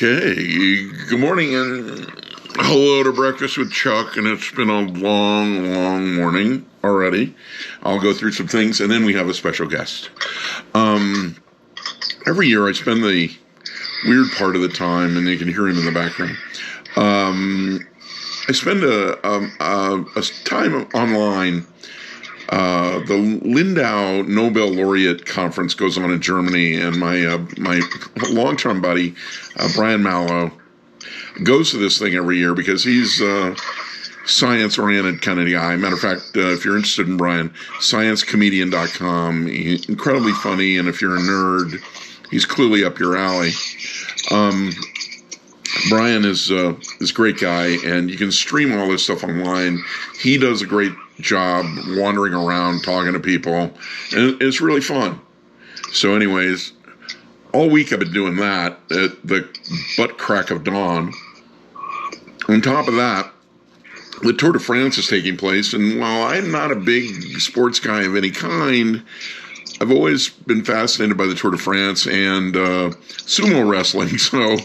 Okay, good morning and hello to Breakfast with Chuck, and it's been a long morning already. I'll go through some things, and then we have a special guest. Every year I spend the weird part of the time, and you can hear him in the background. I spend a time online. The Lindau Nobel Laureate Conference goes on in Germany, and my longtime buddy, Brian Malow, goes to this thing every year because he's a science-oriented kind of guy. Matter of fact, if you're interested in Brian, sciencecomedian.com. He's incredibly funny, and if you're a nerd, he's clearly up your alley. Brian is a great guy, and you can stream all this stuff online. He does a great job wandering around, talking to people, and it's really fun. So anyways, all week I've been doing that at the butt crack of dawn. On top of that, the Tour de France is taking place, and while I'm not a big sports guy of any kind, I've always been fascinated by the Tour de France and sumo wrestling. So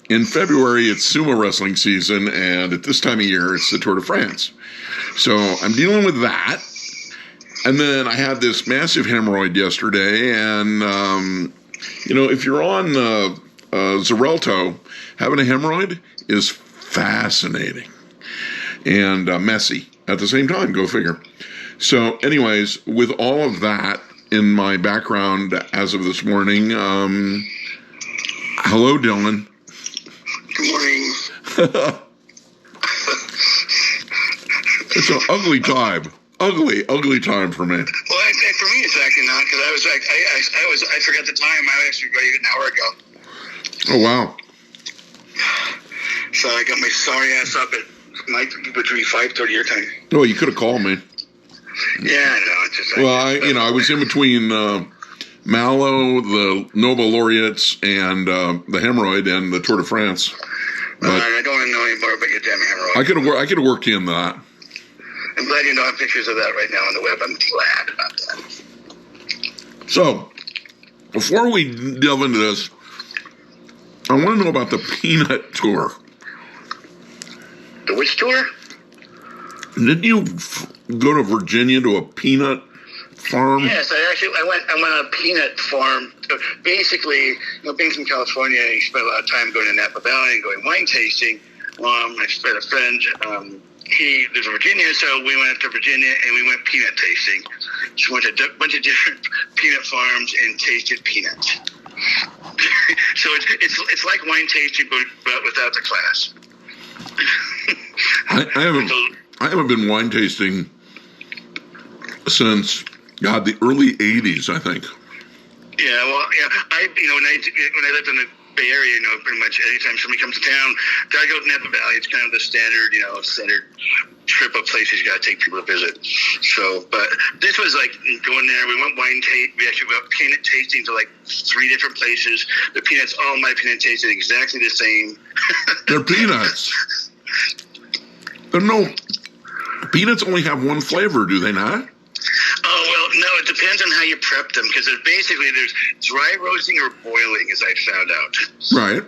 in February, it's sumo wrestling season, and at this time of year, it's the Tour de France. So I'm dealing with that. And then I had this massive hemorrhoid yesterday, and, if you're on Xarelto, having a hemorrhoid is fascinating and messy at the same time, go figure. So anyways, with all of that in my background as of this morning, hello, Dylan. Good morning. It's an ugly time. Ugly time for me. Well, for me, it's actually not, because I forgot the time. I actually got an hour ago. Oh, wow. So I got my sorry ass up at between 5:30 your time. Oh, you could have called me. Yeah, I know. It's just I was in between Malow, the Nobel laureates, and the hemorrhoid and the Tour de France. But I don't want to know any more about your damn hemorrhoid. I could have worked in that. I'm glad you don't have pictures of that right now on the web. I'm glad about that. So, before we delve into this, I want to know about the peanut tour. The which tour? Didn't you go to Virginia to a peanut farm? Yes, I went on a peanut farm. So basically, being from California, you spent a lot of time going to Napa Valley and going wine tasting. I spent a friend. He lives in Virginia, so we went up to Virginia and we went peanut tasting. So we went to a bunch of different peanut farms and tasted peanuts. So it's like wine tasting, but without the class. I haven't been wine tasting since the early '80s, I think. Yeah, well, when I lived in the Bay Area, pretty much anytime somebody comes to town, gotta go to Napa Valley. It's kind of the standard trip of places you gotta take people to visit. So, but this was like going there. We went we actually went peanut tasting to like 3 different places. The peanuts, all my peanut tasted exactly the same. They're peanuts. Peanuts only have one flavor, do they not? Oh, well, no, it depends on how you prep them, because there's dry roasting or boiling, as I found out. Right.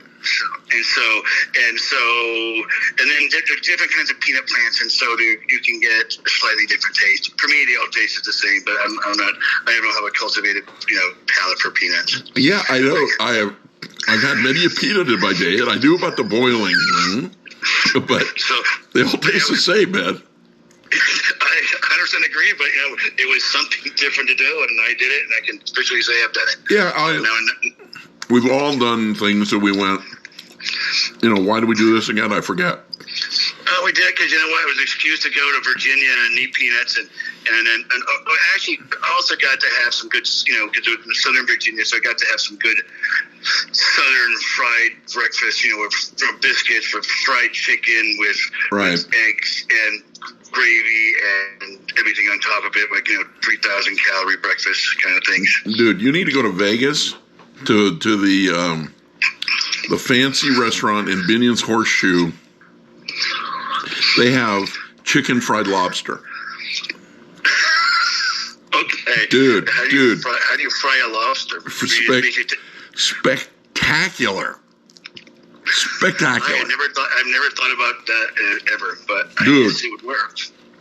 And then there's different kinds of peanut plants, and so you can get a slightly different taste. For me, they all tasted the same, but I don't have a cultivated, palate for peanuts. Yeah, I know. I've had many a peanut in my day, and I knew about the boiling, but they all taste the same, man. I 100% agree, but it was something different to do, and I did it, and I can officially say I've done it. Yeah, we've all done things that we went, why do we do this again? I forget. We did it because, it was an excuse to go to Virginia and eat peanuts, and actually also got to have some good, because it was in Southern Virginia, so I got to have some good Southern fried breakfast, with biscuits, with fried chicken, with eggs and gravy and everything on top of it, like 3,000 calorie breakfast kind of things. Dude, you need to go to Vegas to the fancy restaurant in Binion's Horseshoe. They have chicken fried lobster. Okay, dude. How do you fry a lobster? Spectacular. Spectacular. I've never thought about that ever, but Dude. I guess it would work.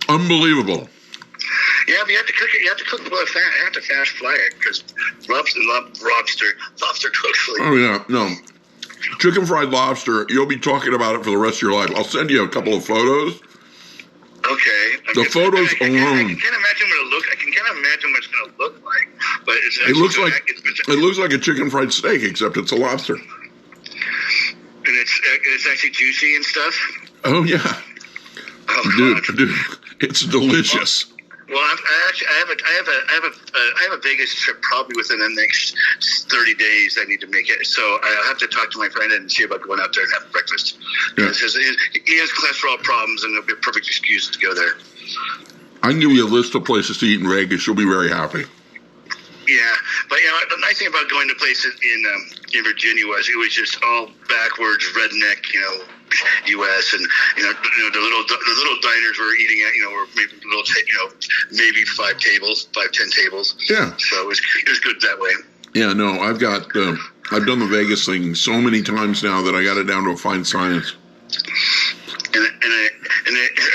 Unbelievable. Yeah, but you have to cook it. You have to cook it with fat. You have to fast fry it because lobster cooks really. Oh, yeah. No. Chicken fried lobster, you'll be talking about it for the rest of your life. I'll send you a couple of photos. Okay. The photos alone. I can imagine what it look. I can kind of imagine what it's going to look like, but It looks like a chicken fried steak, except it's a lobster. And it's actually juicy and stuff. Oh yeah, Oh, dude, it's delicious. Well, I have a Vegas trip probably within the next 30 days. I need to make it, so I have to talk to my friend and see about going out there and having breakfast. Yeah. Because he has cholesterol problems, and it'll be a perfect excuse to go there. I can give you a list of places to eat in Vegas. You'll be very happy. Yeah, but the nice thing about going to places in Virginia was it was just all backwards, redneck, U.S. and the little diners we were eating at, were maybe maybe 10 tables. Yeah. So it was good that way. Yeah, no, I've done the Vegas thing so many times now that I got it down to a fine science. And I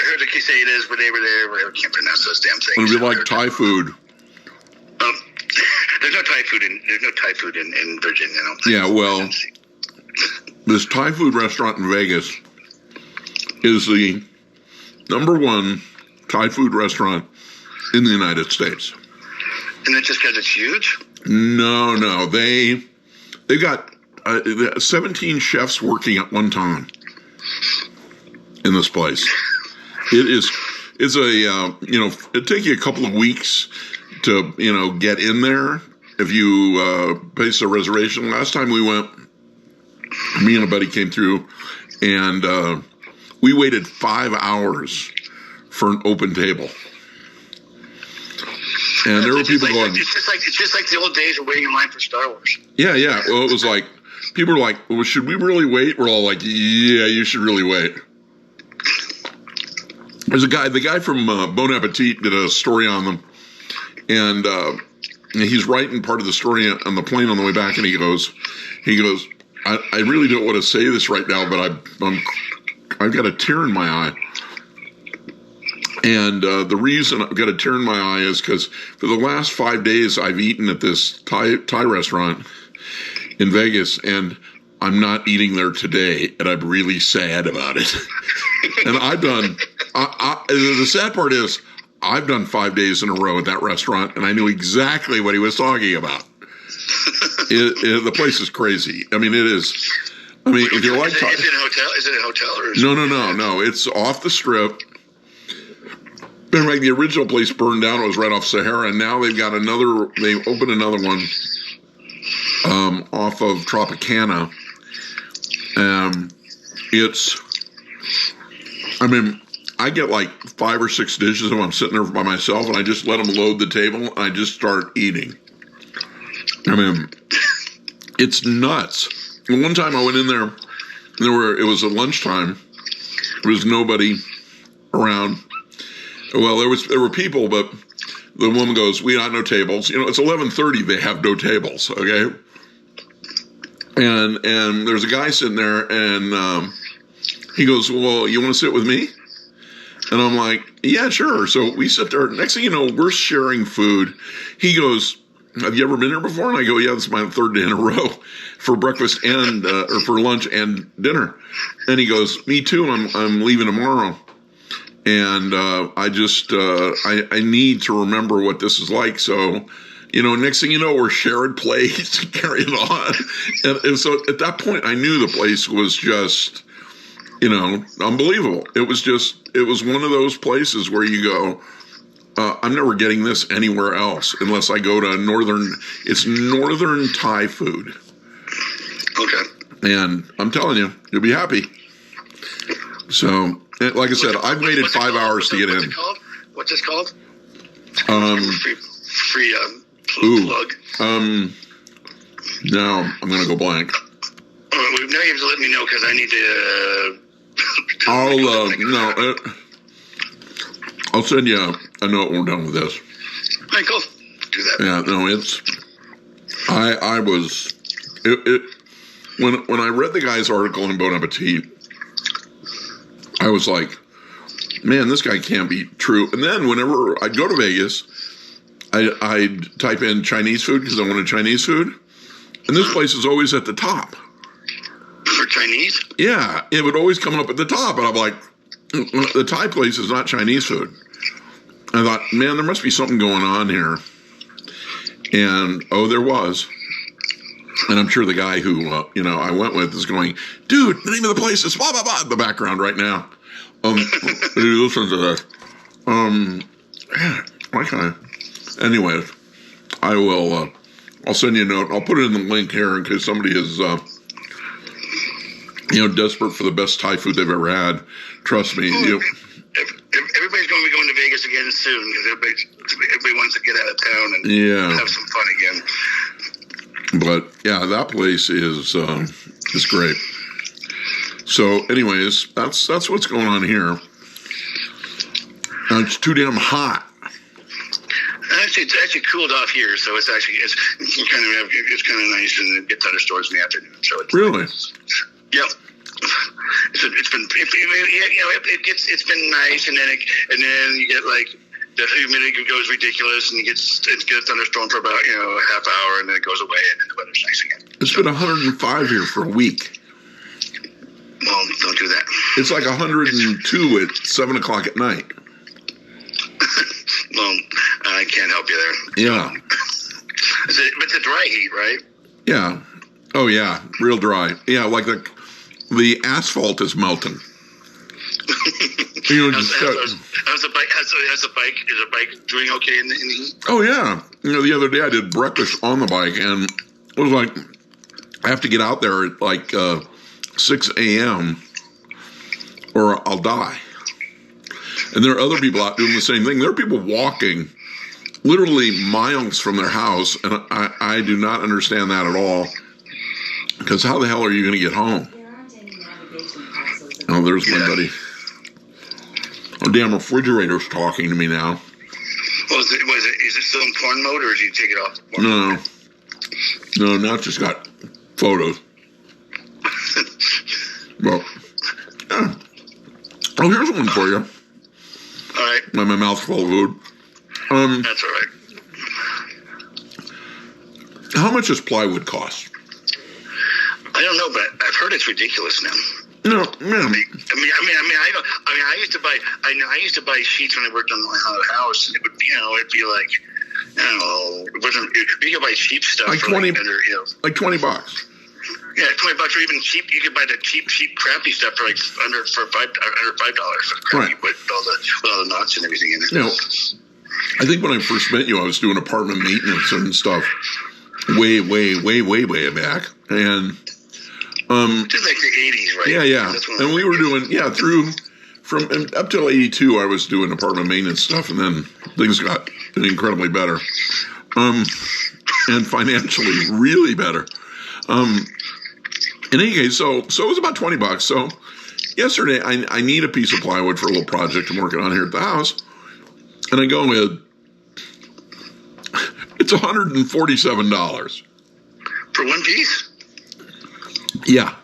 heard the Quesadillas when they were there. I can't pronounce those damn things. It'd be like Thai food. There's no Thai food in Virginia. I don't think. Yeah, well, this Thai food restaurant in Vegas is the #1 Thai food restaurant in the United States. And that's just because it's huge? No, they've got 17 chefs working at one time in this place. It's it'd take you a couple of weeks to get in there if you place a reservation. Last time we went, me and a buddy came through, and we waited 5 hours for an open table. And there were people going. It's just like the old days of waiting in line for Star Wars. Yeah. Well, it was like people were like, "Well, should we really wait?" We're all like, "Yeah, you should really wait." There's the guy from Bon Appetit did a story on them, and he's writing part of the story on the plane on the way back, and he goes, I really don't want to say this right now, but I've got a tear in my eye. And the reason I've got a tear in my eye is because for the last 5 days I've eaten at this Thai restaurant in Vegas, and I'm not eating there today, and I'm really sad about it. And the sad part is I've done 5 days in a row at that restaurant, and I knew exactly what he was talking about. The place is crazy. I mean, it is. I mean, if you like, is it a hotel? Is it a hotel or? No. It's off the Strip. And like the original place burned down, it was right off Sahara, and now they've got another. They opened another one off of Tropicana. I get like 5 or 6 dishes if I'm sitting there by myself, and I just let them load the table, and I just start eating. I mean, it's nuts. And one time I went in there, and it was at lunchtime. There was nobody around. Well, there were people, but the woman goes, "We got no tables." It's 11:30. They have no tables. Okay. And there's a guy sitting there, and he goes, "Well, you want to sit with me?" And I'm like, "Yeah, sure." So we sit there. Next thing you know, we're sharing food. He goes, "Have you ever been here before?" And I go, "Yeah, this is my 3rd day in a row for breakfast and or for lunch and dinner." And he goes, "Me too. I'm leaving tomorrow." And I need to remember what this is like. So, next thing you know, we're sharing plates and carrying on. And so at that point, I knew the place was just, unbelievable. It was one of those places where you go, I'm never getting this anywhere else unless I go to northern Thai food. Okay. And I'm telling you, you'll be happy. So, like I said, I've waited 5 hours to get in. What's it called? Free plug. No, I'm going to go blank. Now you have to let me know because I need to. I'll send you a note when we're done with this. Michael, do that. Yeah, no, when I read the guy's article in Bon Appetit, I was like, man, this guy can't be true. And then whenever I'd go to Vegas, I'd type in Chinese food because I wanted Chinese food. And this place is always at the top. For Chinese? Yeah, it would always come up at the top. And I'm like, the Thai place is not Chinese food. I thought, man, there must be something going on here. And, there was. And I'm sure the guy who, I went with is going, dude, the name of the place is blah, blah, blah in the background right now. Listen to this. Okay. Anyways, I will, I'll send you a note. I'll put it in the link here in case somebody is, desperate for the best Thai food they've ever had. Trust me. Everybody's going to be going to Vegas again soon because everybody wants to get out of town and have some fun again. But yeah, that place is great. So, anyways, that's what's going on here. And it's too damn hot. It's actually cooled off here, so it's kind of nice, and it gets thunderstorms in the afternoon. So Really? Yep. It's been nice, and then you get like the humidity goes ridiculous, and it gets a thunderstorm for about a half hour, and then it goes away, and then the weather's nice again. It's been 105 here for a week. Well, don't do that. It's like 102 at 7 o'clock at night. Well, I can't help you there. Yeah. But it's a dry heat, right? Yeah. Oh yeah, real dry. Yeah, like the asphalt is melting. How's the bike doing okay in the heat? Oh yeah. The other day I did breakfast on the bike, and it was like I have to get out there at like 6 a.m. or I'll die. And there are other people out doing the same thing. There are people walking literally miles from their house, and I do not understand that at all. Because how the hell are you going to get home? Oh, there's my buddy. Oh, damn refrigerator's talking to me now. Well, is it still in porn mode, or did you take it off? No, now it's just got photos. Well, yeah. Oh, here's one for you. All right. My mouth's full of food. That's all right. How much does plywood cost? I don't know, but I've heard it's ridiculous now. No, man. I used to buy sheets when I worked on my house, and it would, it'd be like, I don't know, it wasn't. You could buy cheap stuff like for $20, like $20. Yeah, $20, or even cheap. You could buy the cheap, crappy stuff for like under $5 for crappy, right, with all the knots and everything in it. I think when I first met you, I was doing apartment maintenance and stuff way back, and just like the 80s, right? Yeah. And we were doing from up till 82, I was doing apartment maintenance stuff, and then things got incredibly better, and financially really better. In any case, so it was about $20. So yesterday, I need a piece of plywood for a little project I'm working on here at the house, and I go with, it's $147 for one piece. Yeah,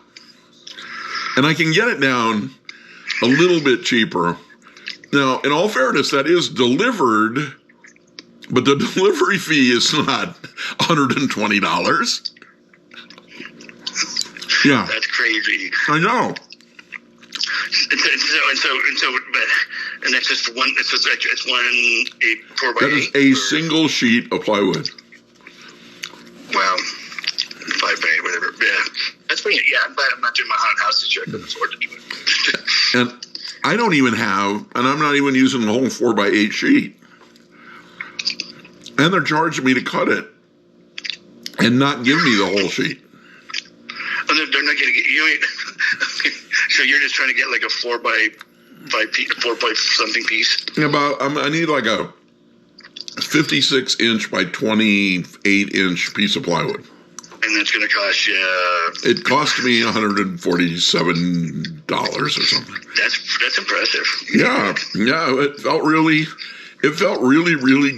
and I can get it down a little bit cheaper. Now, in all fairness, that is delivered, but the delivery fee is not $120. Yeah, that's crazy. I know. And that's just one. It's one 4x8. That is a single sheet of plywood. Wow, 5x8, whatever. Yeah, that's pretty. Yeah, I'm glad I'm not doing my haunted house this year. I couldn't afford to do it. And I don't even have, and I'm not even using the whole 4x8 sheet. And they're charging me to cut it and not give me the whole sheet. Oh, they're not going to get you. So you're just trying to get like a 4x something piece. I need like a 56-inch by 28-inch piece of plywood. And that's going to cost you. It cost me $147 or something. That's impressive. Yeah. It felt really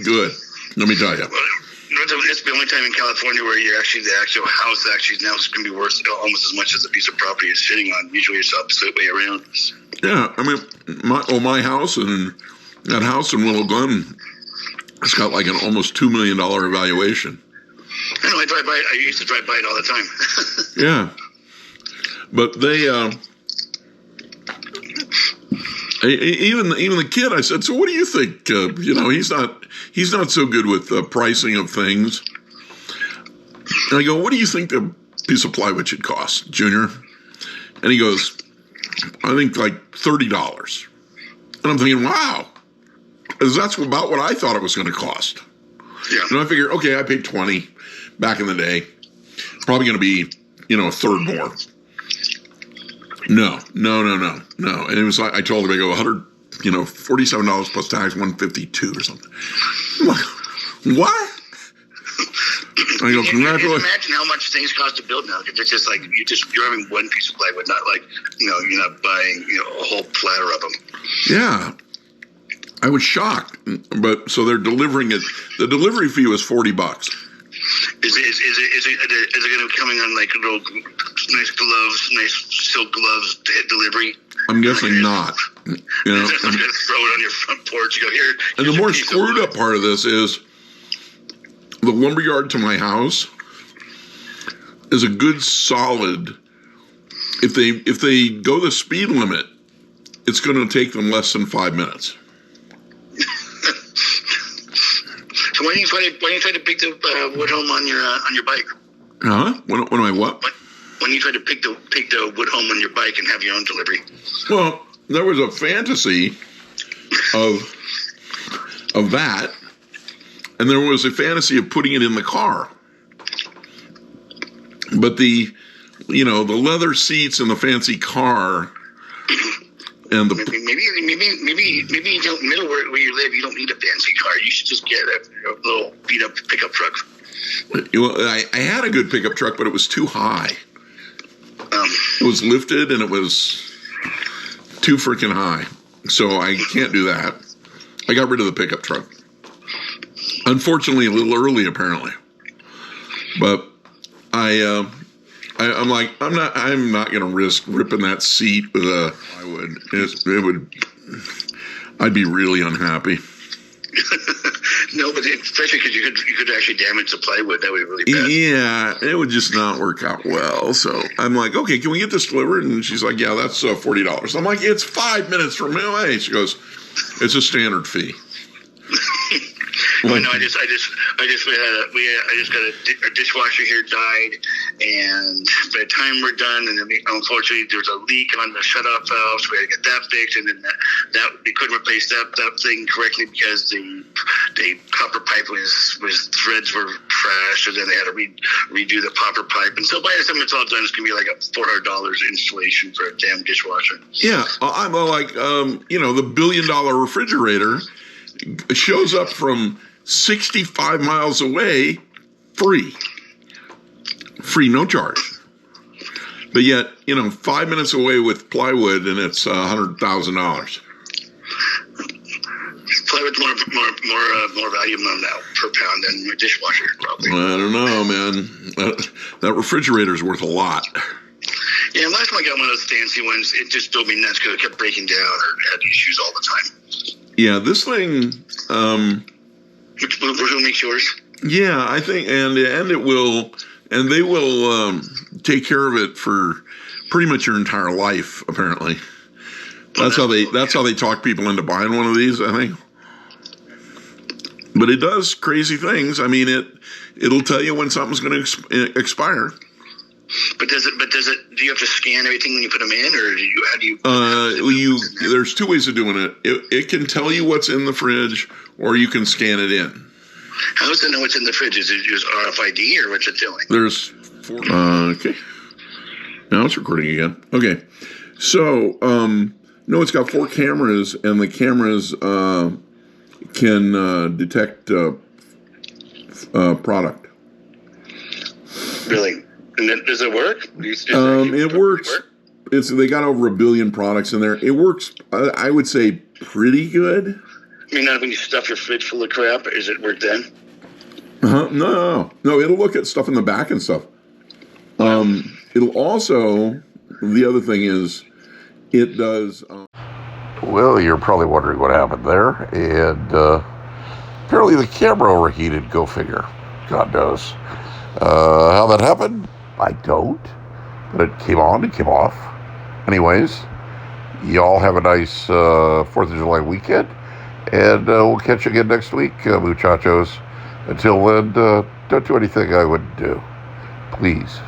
good. Let me tell you. Well, it's the only time in California where the actual house actually now is going to be worth almost as much as the piece of property it's sitting on. Usually it's the opposite way around. Yeah, I mean, my house and that house in Willow Glen, it's got like an almost $2 million evaluation. I know. I drive by. I used to drive by it all the time. Yeah, but they even the kid. I said, so what do you think? He's not so good with pricing of things. And I go, what do you think the piece of plywood should cost, Junior? And he goes, I think like $30. And I'm thinking, wow, that's about what I thought it was going to cost. Yeah. And I figured, okay, I paid $20 back in the day. Probably going to be, a third more. No. And it was like, I told him, I go, $47 plus tax, $152 or something. I'm like, what? I go, congratulations. Imagine how much things cost to build now. It's just like you're having one piece of plywood, not like you're not buying a whole platter of them. Yeah, I was shocked. But so they're delivering it. The delivery fee was $40. Is it going to be coming on like little nice gloves, nice silk gloves delivery? I'm guessing not. I'm going to throw it on your front porch. You go here. And the more screwed up part of this is, the lumberyard to my house is a good solid. If they go the speed limit, it's going to take them less than 5 minutes. So why don't you try to pick the wood home on your bike? Huh? When am I what? When you try to pick the wood home on your bike and have your own delivery? Well, there was a fantasy of that. And there was a fantasy of putting it in the car. But the leather seats in the fancy car and the maybe you don't middle where you live, you don't need a fancy car. You should just get a little beat up pickup truck. I had a good pickup truck, but it was too high. It was lifted and it was too freaking high. So I can't do that. I got rid of the pickup truck. Unfortunately, a little early, apparently. But I'm like, I'm not going to risk ripping that seat with a plywood. I'd be really unhappy. No, but especially because you could actually damage the plywood. That would be really bad. Yeah, it would just not work out well. So I'm like, okay, can we get this delivered? And she's like, yeah, that's $40. I'm like, it's 5 minutes from away. She goes, it's a standard fee. No, I just got a dishwasher here died, and by the time we're done, and then unfortunately there was a leak on the shut-off valve, so we had to get that fixed, and then that we couldn't replace that thing correctly because the copper pipe was threads were trashed, and then they had to redo the copper pipe, and so by the time it's all done, it's gonna be like a $400 installation for a damn dishwasher. Yeah, I'm like, the $1 billion refrigerator shows up from 65 miles away, free, no charge. But yet, 5 minutes away with plywood, and it's $100,000. Plywood's more valuable now per pound than a dishwasher, probably. I don't know, man. That refrigerator's worth a lot. Yeah, last time I got one of those fancy ones, it just drove me nuts because it kept breaking down or had issues all the time. Yeah, this thing. Who makes yours? Yeah, I think, and it will, and they will take care of it for pretty much your entire life. Apparently, that's how they talk people into buying one of these, I think. But it does crazy things. I mean, it'll tell you when something's going to expire. But does it? Do you have to scan everything when you put them in, or how do you? There's two ways of doing it. It can tell you what's in the fridge, or you can scan it in. How does it know what's in the fridge? Is it just RFID, or what's it doing? There's 4. Okay. Now it's recording again. Okay. So no, it's got 4 cameras, and the cameras can detect product. Really? And then, does it work? It works. They got over 1 billion products in there. It works, I would say, pretty good. I mean, not when you stuff your fridge full of crap, does it work then? No. It'll look at stuff in the back and stuff. It'll also. The other thing is, it does. Well, you're probably wondering what happened there, and apparently the camera overheated. Go figure. God knows. How that happened, I don't. But it came on, it came off. Anyways, y'all have a nice 4th of July weekend, and we'll catch you again next week, muchachos. Until then, don't do anything I wouldn't do. Please.